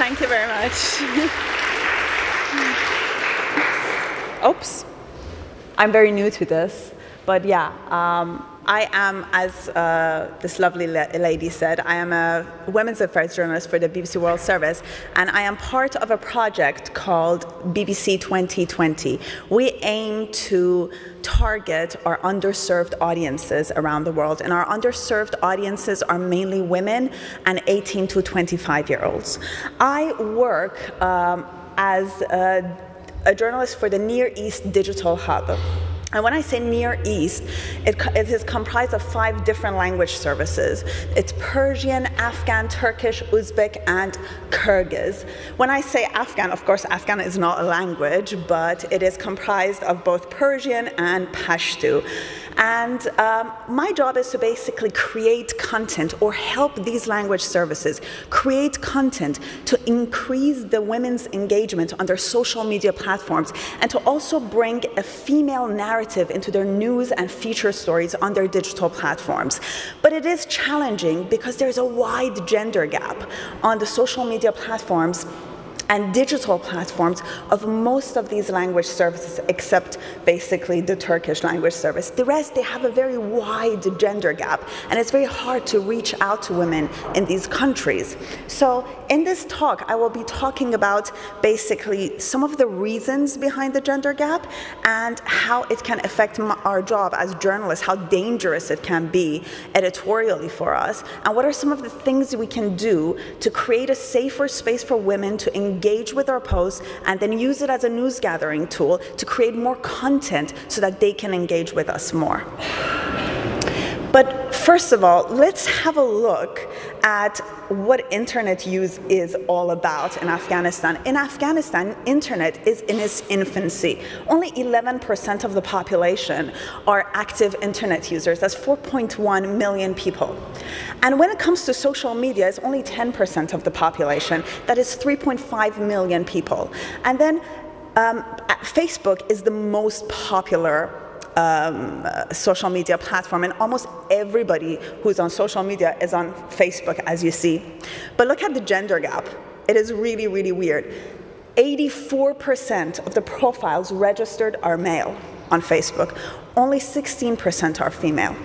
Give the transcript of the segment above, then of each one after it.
Thank you very much. Oops. I'm very new to this, but yeah, I am, as this lovely lady said, I am a women's affairs journalist for the BBC World Service, and I am part of a project called BBC 2020. We aim to target our underserved audiences around the world, and our underserved audiences are mainly women and 18 to 25-year-olds. I work as a journalist for the Near East Digital Hub. And when I say Near East, it is comprised of 5 different language services. It's Persian, Afghan, Turkish, Uzbek, and Kyrgyz. When I say Afghan, of course, Afghan is not a language, but it is comprised of both Persian and Pashto. And my job is to basically create content or help these language services create content to increase the women's engagement on their social media platforms and to also bring a female narrative into their news and feature stories on their digital platforms. But it is challenging because there's a wide gender gap on the social media platforms and digital platforms of most of these language services, except basically the Turkish language service. The rest, they have a very wide gender gap, and it's very hard to reach out to women in these countries. So in this talk, I will be talking about basically some of the reasons behind the gender gap and how it can affect our job as journalists, how dangerous it can be editorially for us, and what are some of the things we can do to create a safer space for women to engage with our posts and then use it as a news gathering tool to create more content so that they can engage with us more. But first of all, let's have a look at what internet use is all about in Afghanistan. In Afghanistan, internet is in its infancy. Only 11% of the population are active internet users. That's 4.1 million people. And when it comes to social media, it's only 10% of the population. That is 3.5 million people. And then Facebook is the most popular social media platform, and almost everybody who's on social media is on Facebook, as you see. But look at the gender gap. It is really, really weird. 84% of the profiles registered are male on Facebook. Only 16% are female.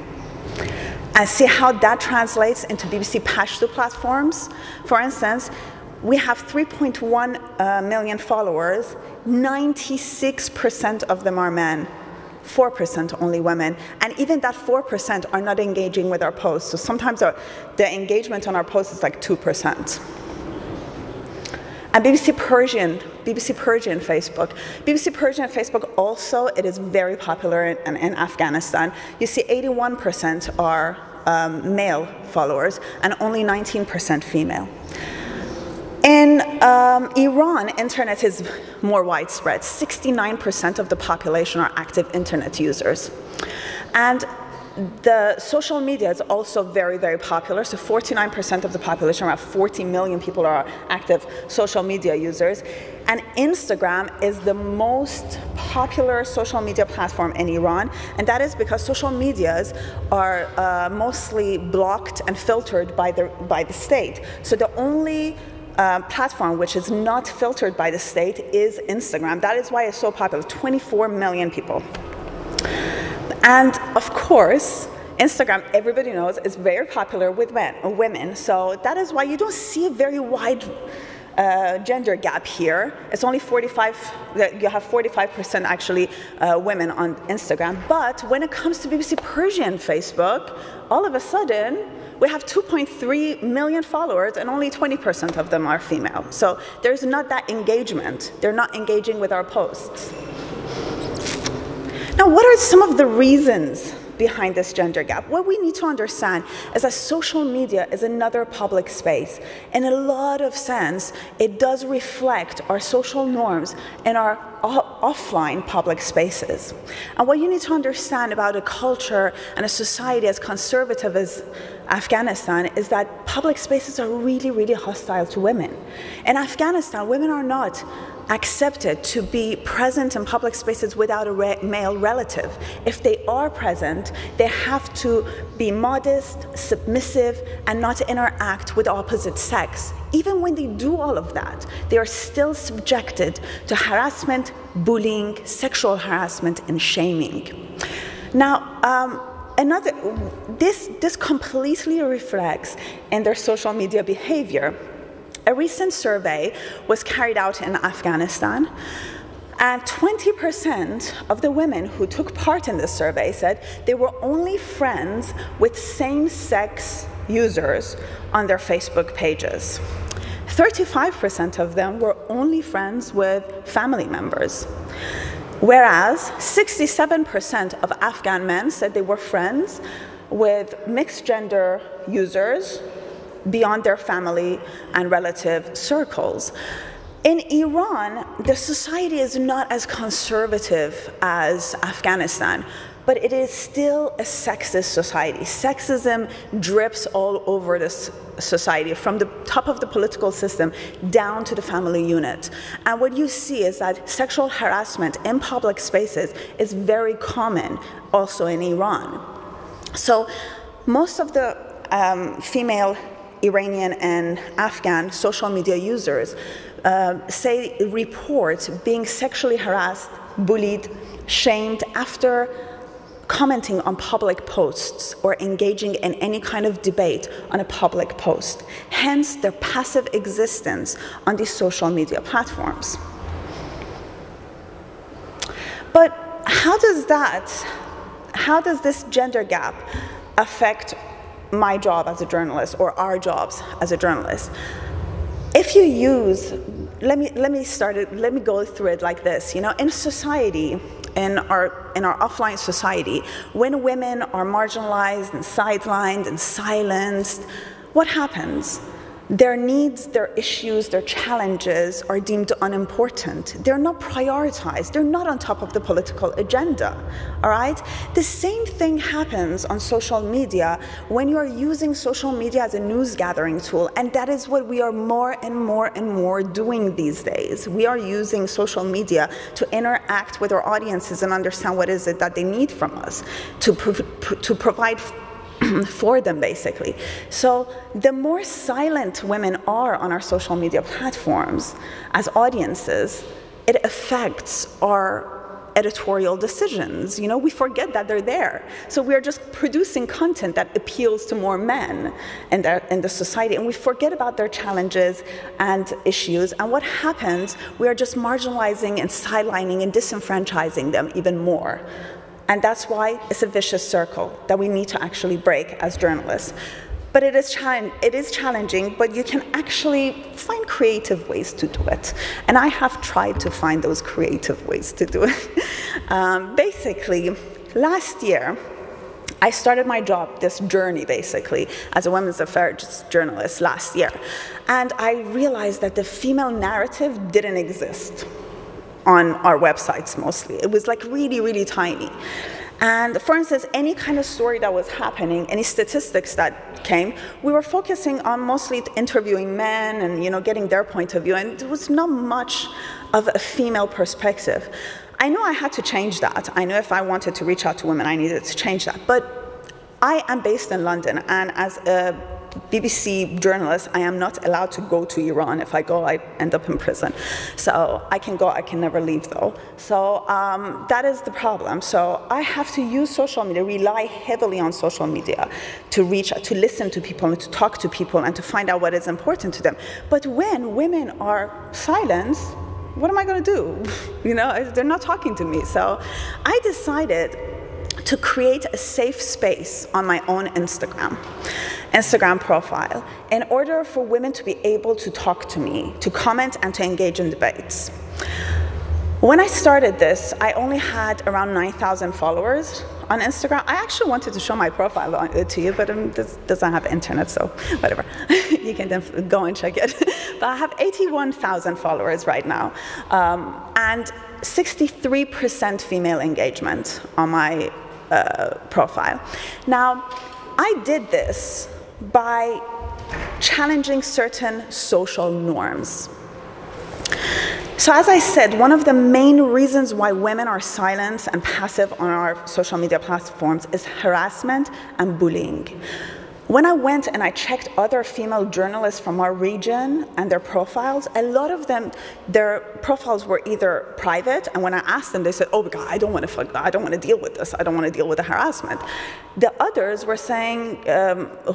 And see how that translates into BBC Pashto platforms? For instance, we have 3.1 million followers. 96% of them are men. 4% only women, and even that 4% are not engaging with our posts. So sometimes the engagement on our posts is like 2%. And BBC Persian Facebook. BBC Persian Facebook also, it is very popular in Afghanistan. You see 81% are male followers and only 19% female. In Iran, internet is more widespread. 69% of the population are active internet users. And the social media is also very, very popular. So 49% of the population, around 40 million people, are active social media users. And Instagram is the most popular social media platform in Iran. And that is because social medias are mostly blocked and filtered by the state. So the only platform which is not filtered by the state is Instagram. That is why it's so popular, 24 million people. And of course, Instagram, everybody knows, is very popular with women. So that is why you don't see a very wide gender gap here. It's only 45, you have 45% actually women on Instagram. But when it comes to BBC Persian Facebook, all of a sudden, we have 2.3 million followers and only 20% of them are female. So there's not that engagement. They're not engaging with our posts. Now, what are some of the reasons behind this gender gap? What we need to understand is that social media is another public space. In a lot of sense, it does reflect our social norms in our offline public spaces. And what you need to understand about a culture and a society as conservative Afghanistan is that public spaces are really, really hostile to women. In Afghanistan, women are not accepted to be present in public spaces without a male relative. If they are present, they have to be modest, submissive, and not interact with the opposite sex. Even when they do all of that, they are still subjected to harassment, bullying, sexual harassment, and shaming. Now, this completely reflects in their social media behavior. A recent survey was carried out in Afghanistan, and 20% of the women who took part in this survey said they were only friends with same-sex users on their Facebook pages. 35% of them were only friends with family members, whereas 67% of Afghan men said they were friends with mixed-gender users beyond their family and relative circles. In Iran, the society is not as conservative as Afghanistan, but it is still a sexist society. Sexism drips all over this society, from the top of the political system down to the family unit. And what you see is that sexual harassment in public spaces is very common also in Iran. So most of the female Iranian and Afghan social media users report being sexually harassed, bullied, shamed after commenting on public posts or engaging in any kind of debate on a public post. Hence, their passive existence on these social media platforms. But how does this gender gap affect my job as a journalist, or our jobs as a journalist? If you use, let me go through it like this. You know, in society, in our offline society, when women are marginalized and sidelined and silenced, what happens? Their needs, their issues, their challenges are deemed unimportant. They're not prioritized. They're not on top of the political agenda, all right? The same thing happens on social media when you're using social media as a news gathering tool, and that is what we are more and more and more doing these days. We are using social media to interact with our audiences and understand what is it that they need from us, to provide for them, basically. So the more silent women are on our social media platforms as audiences, it affects our editorial decisions. You know, we forget that they're there. So we are just producing content that appeals to more men in the society, and we forget about their challenges and issues. And what happens, we are just marginalizing and sidelining and disenfranchising them even more. And that's why it's a vicious circle that we need to actually break as journalists. But it is challenging, but you can actually find creative ways to do it. And I have tried to find those creative ways to do it. Basically, last year, I started my job, this journey basically, as a women's affairs journalist last year. And I realized that the female narrative didn't exist on our websites mostly. It was like really, really tiny. And for instance, any kind of story that was happening, any statistics that came, we were focusing on mostly interviewing men and, you know, getting their point of view, and there was not much of a female perspective. I know I had to change that. I know if I wanted to reach out to women, I needed to change that. But I am based in London, and as a BBC journalist, I am not allowed to go to Iran. If I go, I end up in prison. So I can go, I can never leave though. So that is the problem. So I have to use social media, rely heavily on social media to reach out, to listen to people and to talk to people and to find out what is important to them. But when women are silenced, what am I going to do? You know, they're not talking to me. So I decided to create a safe space on my own Instagram profile in order for women to be able to talk to me, to comment and to engage in debates. When I started this, I only had around 9,000 followers on Instagram. I actually wanted to show my profile to you, but this doesn't have internet, so whatever. You can then go and check it. But I have 81,000 followers right now, and 63% female engagement on my profile. Now, I did this by challenging certain social norms. So as I said, one of the main reasons why women are silent and passive on our social media platforms is harassment and bullying. When I went and I checked other female journalists from our region and their profiles, a lot of them, their profiles were either private, and when I asked them, they said, oh God, I don't want to deal with this, I don't want to deal with the harassment. The others were saying,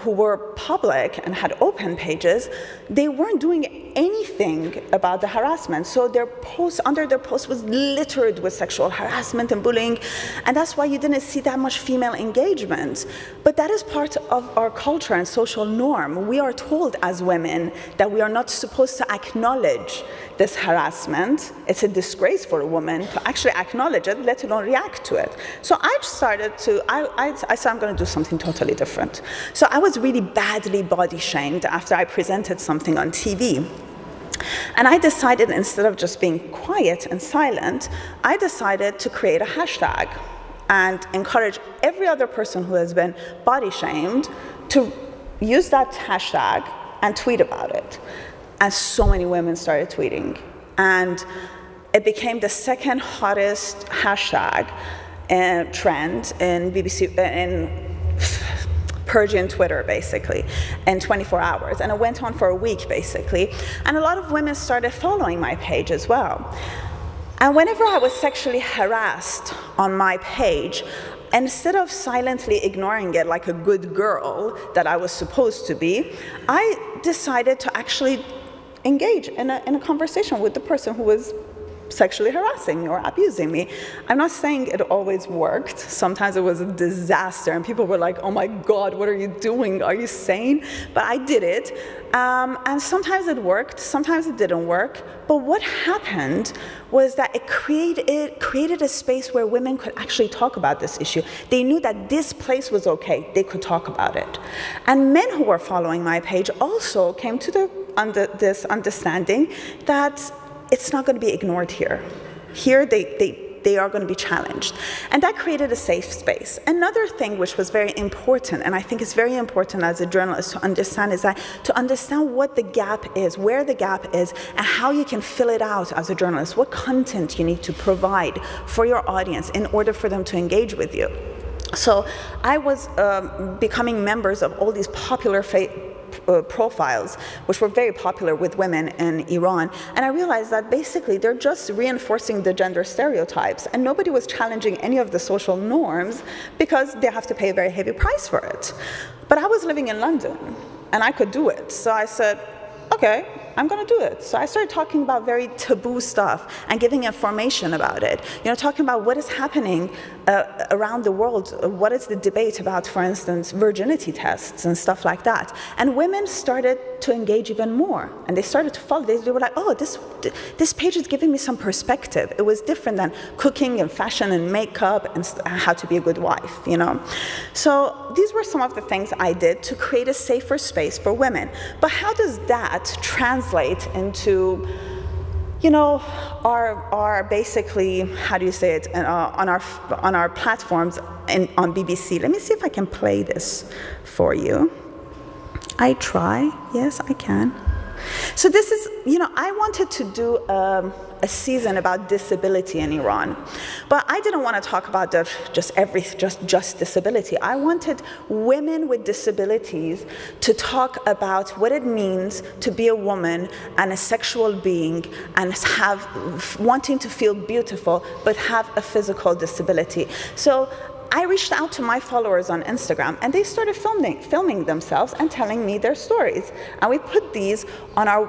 who were public and had open pages, they weren't doing anything about the harassment. So their posts, under their posts, was littered with sexual harassment and bullying, and that's why you didn't see that much female engagement. But that is part of our culture and social norm. We are told as women that we are not supposed to acknowledge this harassment. It's a disgrace for a woman to actually acknowledge it, let alone react to it. So I started to, I said I'm going to do something totally different. So I was really badly body shamed after I presented something on TV. And I decided, instead of just being quiet and silent, I decided to create a hashtag and encourage every other person who has been body shamed to use that hashtag and tweet about it. And so many women started tweeting. And it became the second hottest hashtag trend in BBC, in Persian Twitter, basically, in 24 hours. And it went on for a week, basically. And a lot of women started following my page as well. And whenever I was sexually harassed on my page, instead of silently ignoring it like a good girl that I was supposed to be, I decided to actually engage in a conversation with the person who was sexually harassing me or abusing me. I'm not saying it always worked. Sometimes it was a disaster and people were like, oh my God, what are you doing? Are you sane? But I did it. And sometimes it worked, sometimes it didn't work. But what happened was that it created a space where women could actually talk about this issue. They knew that this place was okay, they could talk about it. And men who were following my page also came to this understanding that it's not going to be ignored here. Here, they are going to be challenged. And that created a safe space. Another thing which was very important, and I think it's very important as a journalist to understand, is that to understand what the gap is, where the gap is, and how you can fill it out as a journalist, what content you need to provide for your audience in order for them to engage with you. So I was becoming members of all these popular profiles, which were very popular with women in Iran, and I realized that basically they're just reinforcing the gender stereotypes, and nobody was challenging any of the social norms because they have to pay a very heavy price for it. But I was living in London, and I could do it, so I said, okay, I'm going to do it. So I started talking about very taboo stuff and giving information about it. You know, talking about what is happening around the world. What is the debate about, for instance, virginity tests and stuff like that. And women started to engage even more. And they started to follow. They were like, oh, this page is giving me some perspective. It was different than cooking and fashion and makeup and how to be a good wife, you know. So these were some of the things I did to create a safer space for women. But how does that translate into, you know, our basically, how do you say it, on our platforms on BBC? Let me see if I can play this for you. I try. Yes, I can. So this is, you know, I wanted to do a season about disability in Iran, but I didn't want to talk about just disability. I wanted women with disabilities to talk about what it means to be a woman and a sexual being and wanting to feel beautiful but have a physical disability. So I reached out to my followers on Instagram, and they started filming themselves and telling me their stories. And we put these on our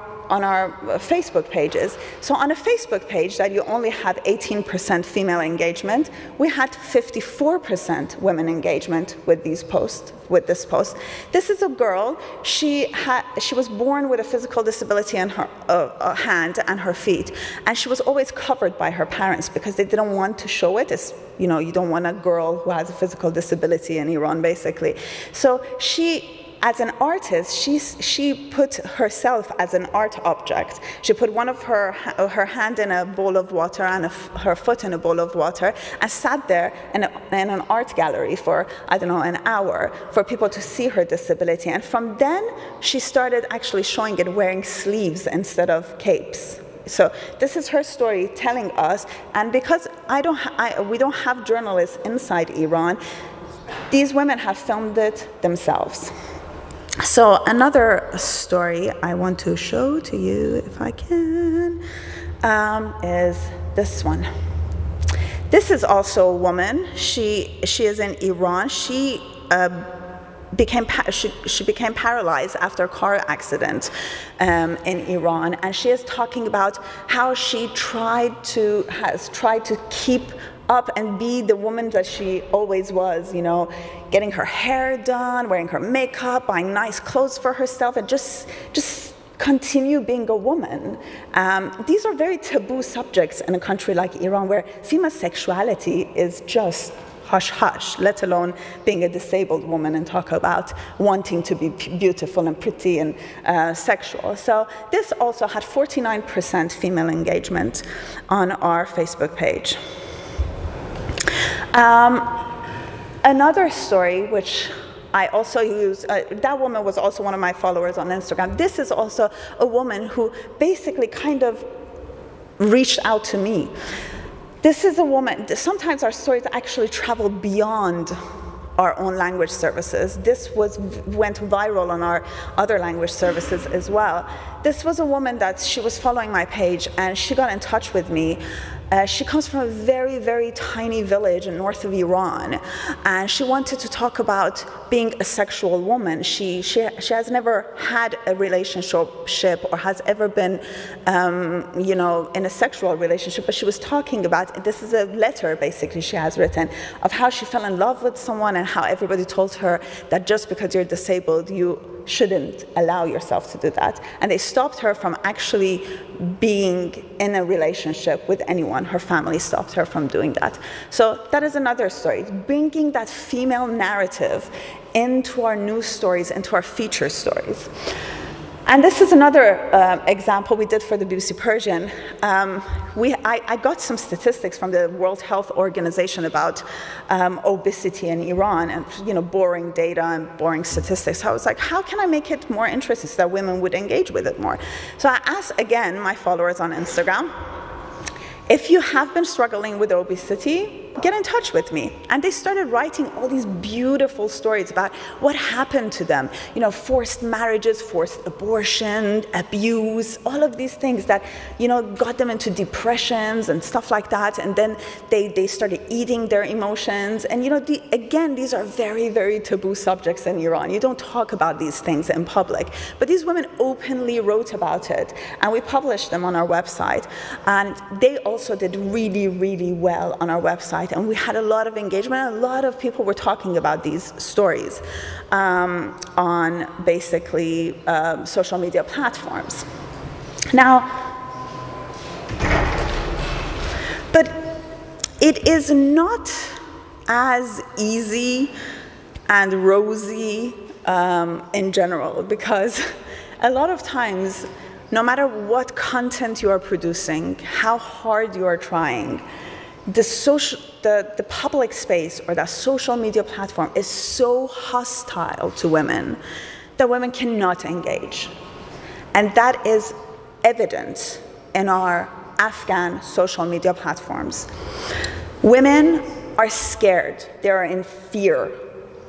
Facebook pages. So on a Facebook page that you only had 18% female engagement, we had 54% women engagement with these posts. With this post, this is a girl. She was born with a physical disability in her hand and her feet, and she was always covered by her parents because they didn't want to show it. It's, you know, you don't want a girl who has a physical disability in Iran, basically. So she as an artist, she put herself as an art object. She put one of her hand in a bowl of water and her foot in a bowl of water and sat there in an art gallery for, I don't know, an hour for people to see her disability. And from then, she started actually showing it wearing sleeves instead of capes. So this is her story telling us, and because we don't have journalists inside Iran, these women have filmed it themselves. So another story I want to show to you, if I can, is this one. This is also a woman. She is in Iran. She became paralyzed after a car accident in Iran, and she is talking about how she has tried to keep up and be the woman that she always was, you know, getting her hair done, wearing her makeup, buying nice clothes for herself, and just continue being a woman. These are very taboo subjects in a country like Iran, where female sexuality is just hush-hush, let alone being a disabled woman and talk about wanting to be beautiful and pretty and sexual. So this also had 49% female engagement on our Facebook page. Another story, which I also use, that woman was also one of my followers on Instagram. This is also a woman who basically kind of reached out to me. This is a woman, sometimes our stories actually travel beyond our own language services. This went viral on our other language services as well. This was a woman that she was following my page, and she got in touch with me. She comes from a very, very tiny village in north of Iran, and she wanted to talk about being a sexual woman. She has never had a relationship or has ever been, you know, in a sexual relationship, but she was talking about, this is a letter basically she has written, of how she fell in love with someone and how everybody told her that just because you're disabled, you shouldn't allow yourself to do that. And they stopped her from actually being in a relationship with anyone. Her family stopped her from doing that. So that is another story, bringing that female narrative into our news stories, into our feature stories. And this is another example we did for the BBC Persian. I got some statistics from the World Health Organization about obesity in Iran, and boring data and boring statistics. So I was like, how can I make it more interesting so that women would engage with it more? So I asked, again, my followers on Instagram, if you have been struggling with obesity, get in touch with me. And they started writing all these beautiful stories about what happened to them. Forced marriages, forced abortion, abuse, all of these things that, got them into depressions and stuff like that. And then they started eating their emotions. And, again, these are very, very taboo subjects in Iran. You don't talk about these things in public. But these women openly wrote about it. And we published them on our website. And they also did really, really well on our website. And we had a lot of engagement. A lot of people were talking about these stories on basically social media platforms. Now, but it is not as easy and rosy in general, because a lot of times, no matter what content you are producing, how hard you are trying, the public space or that social media platform is so hostile to women that women cannot engage. And that is evident in our Afghan social media platforms. Women are scared. They are in fear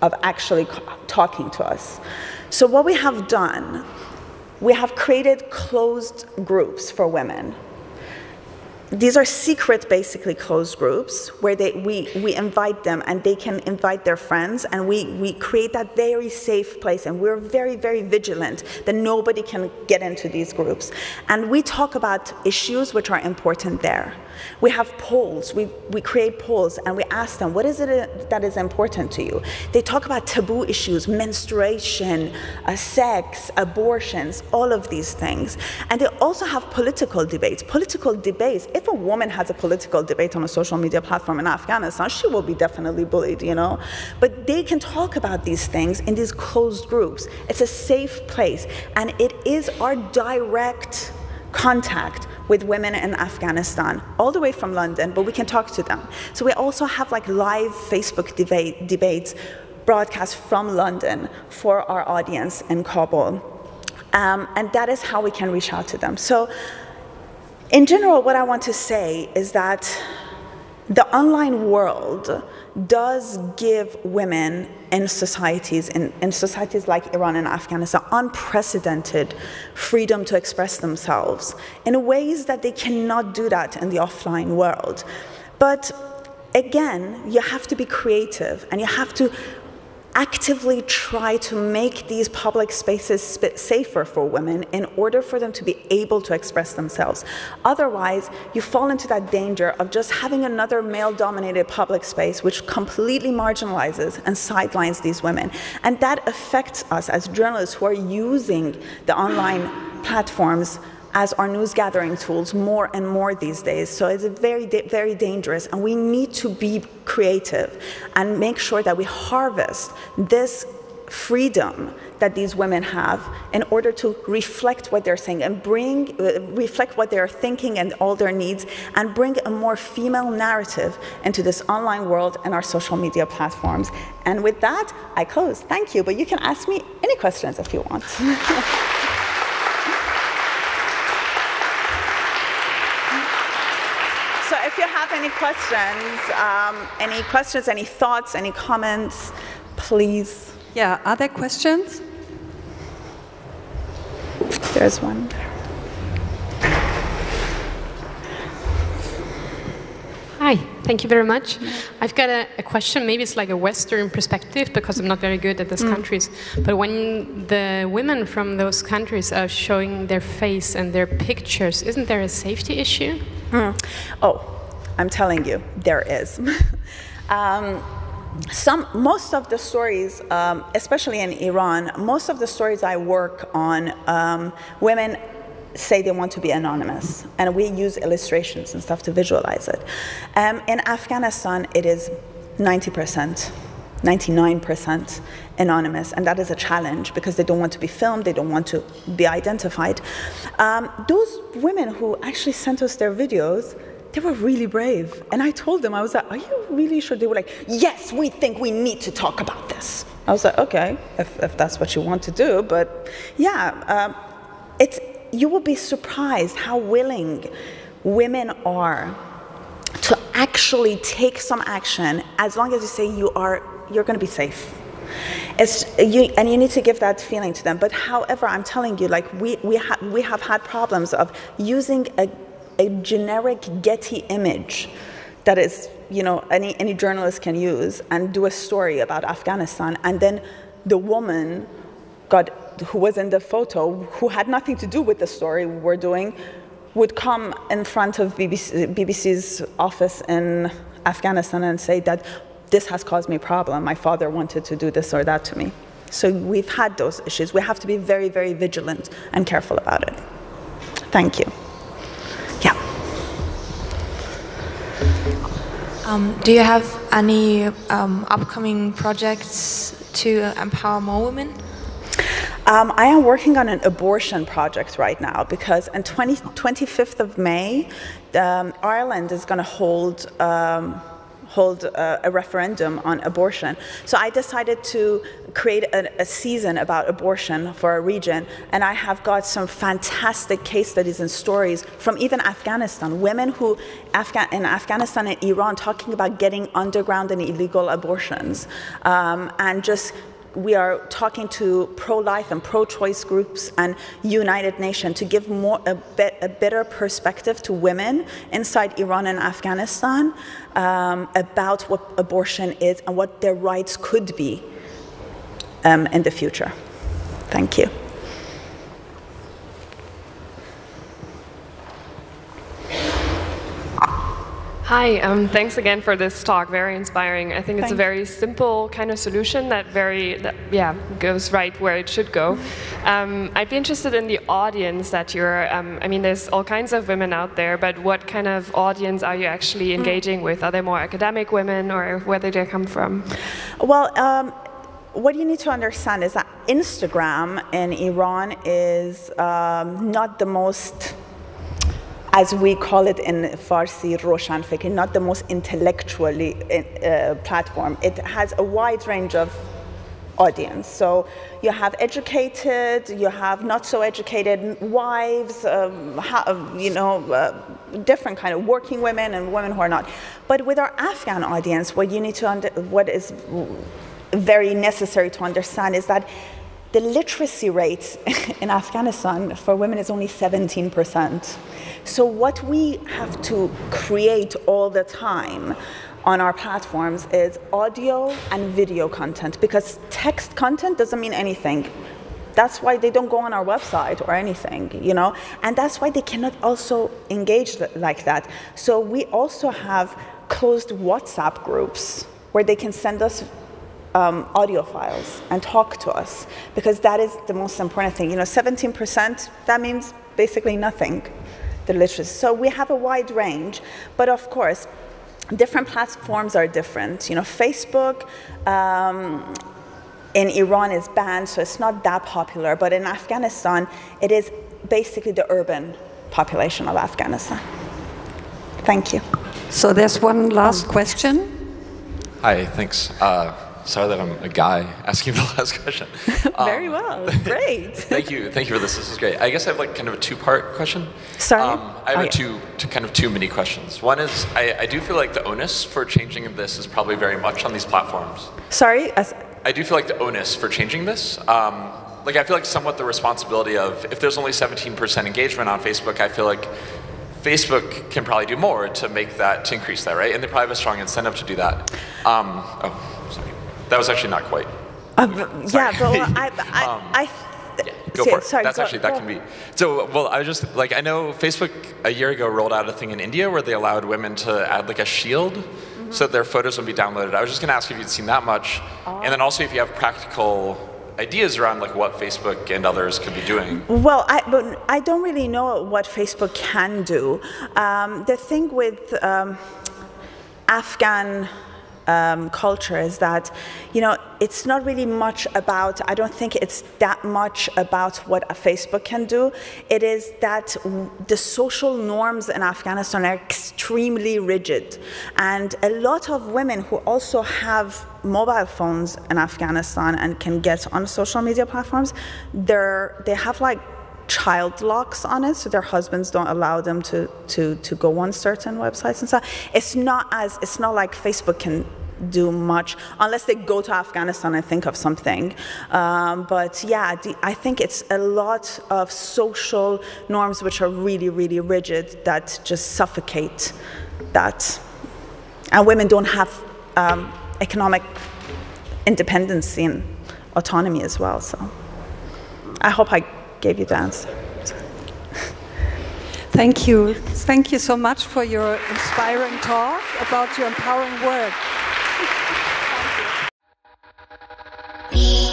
of actually talking to us. So what we have done, we have created closed groups for women. These are secret, basically closed groups where we invite them and they can invite their friends, and we create that very safe place, and we're very, very vigilant that nobody can get into these groups. And we talk about issues which are important there. We have polls, we create polls, and we ask them, what is it that is important to you? They talk about taboo issues, menstruation, sex, abortions, all of these things. And they also have political debates. Political debates, if if a woman has a political debate on a social media platform in Afghanistan, she will be definitely bullied, you know. But they can talk about these things in these closed groups. It's a safe place, and it is our direct contact with women in Afghanistan, all the way from London, but we can talk to them. So we also have like live Facebook debates broadcast from London for our audience in Kabul. And that is how we can reach out to them. So in general, what I want to say is that the online world does give women in societies like Iran and Afghanistan unprecedented freedom to express themselves in ways that they cannot do that in the offline world. But again, you have to be creative, and you have to actively try to make these public spaces safer for women in order for them to be able to express themselves. Otherwise, you fall into that danger of just having another male-dominated public space which completely marginalizes and sidelines these women. And that affects us as journalists who are using the online platforms as our news gathering tools more and more these days. So it's very, very dangerous, and we need to be creative and make sure that we harvest this freedom that these women have in order to reflect what they're saying and reflect what they're thinking and all their needs, and bring a more female narrative into this online world and our social media platforms. And with that, I close. Thank you, but you can ask me any questions if you want. So if you have any questions, any thoughts, any comments, please. Yeah, are there questions? There's one. Hi, thank you very much. I've got a question. Maybe it's like a Western perspective, because I'm not very good at those countries. But when the women from those countries are showing their face and their pictures, isn't there a safety issue? Oh, I'm telling you, there is. Most of the stories, especially in Iran, most of the stories I work on, women say they want to be anonymous, and we use illustrations and stuff to visualize it. In Afghanistan, it is 90%, 99% anonymous, and that is a challenge because they don't want to be filmed, they don't want to be identified. Those women who actually sent us their videos, they were really brave. And I told them, I was like, are you really sure? They were like, yes, we think we need to talk about this. I was like, okay, if that's what you want to do. But yeah, you will be surprised how willing women are to actually take some action as long as you say you're going to be safe. And you need to give that feeling to them. But however, I'm telling you, like we have had problems of using a generic Getty image that is, you know, any journalist can use and do a story about Afghanistan, and then the woman who was in the photo, who had nothing to do with the story we were doing, would come in front of BBC's office in Afghanistan and say that this has caused me a problem. My father wanted to do this or that to me. So we've had those issues. We have to be very, very vigilant and careful about it. Thank you. Yeah. Do you have any upcoming projects to empower more women? I am working on an abortion project right now because on 25th of May, Ireland is going to hold a referendum on abortion. So I decided to create a season about abortion for a region, and I have got some fantastic case studies and stories from even Afghanistan, women who in Afghanistan and Iran talking about getting underground and illegal abortions, and just we are talking to pro-life and pro-choice groups and United Nations to give a better perspective to women inside Iran and Afghanistan about what abortion is and what their rights could be in the future. Thank you. Hi, thanks again for this talk. Very inspiring. I think it's a very simple kind of solution that goes right where it should go. I'd be interested in the audience that you're. I mean, there's all kinds of women out there, but what kind of audience are you actually engaging with? Are they more academic women, or where do they come from? Well, what you need to understand is that Instagram in Iran is not the most, as we call it in Farsi, Roshan Fikr, not the most intellectually platform. It has a wide range of audience. So you have educated, you have not so educated wives, different kind of working women and women who are not. But with our Afghan audience, what you need to what is very necessary to understand is that the literacy rate in Afghanistan for women is only 17%. So what we have to create all the time on our platforms is audio and video content, because text content doesn't mean anything. That's why they don't go on our website or anything, you know, and that's why they cannot also engage like that. So we also have closed WhatsApp groups where they can send us audio files and talk to us, because that is the most important thing. You know, 17%, that means basically nothing, the literacy. So we have a wide range, but of course, different platforms are different. You know, Facebook in Iran is banned, so it's not that popular, but in Afghanistan, it is basically the urban population of Afghanistan. Thank you. So there's one last question. Hi, thanks. Sorry that I'm a guy asking the last question. Very well, great. Thank you for this. This is great. I guess I have like kind of a two-part question. Sorry? I have two mini questions. One is, I do feel like the onus for changing this is probably very much on these platforms. Sorry? I do feel like the onus for changing this, like I feel like somewhat the responsibility of, if there's only 17% engagement on Facebook, I feel like Facebook can probably do more to make that, to increase that, right? And they probably have a strong incentive to do that. Sorry. That was actually not quite. Yeah, but go for it. Sorry, that can be. So, well, I was just, like, I know Facebook a year ago rolled out a thing in India where they allowed women to add like a shield so that their photos would be downloaded. I was just going to ask if you'd seen that much. And then also if you have practical ideas around like what Facebook and others could be doing. Well, I don't really know what Facebook can do. The thing with Afghan culture is that, you know, it's not really much about, I don't think it's that much about what a Facebook can do. It is that the social norms in Afghanistan are extremely rigid. And a lot of women who also have mobile phones in Afghanistan and can get on social media platforms, they have like child locks on it, so their husbands don't allow them to go on certain websites and stuff. It's not like Facebook can do much unless they go to Afghanistan and think of something. But yeah, I think it's a lot of social norms which are really, really rigid that just suffocate that. And women don't have economic independence and autonomy as well. So I hope I gave you the answer. Thank you. Thank you so much for your inspiring talk about your empowering work. Thank you.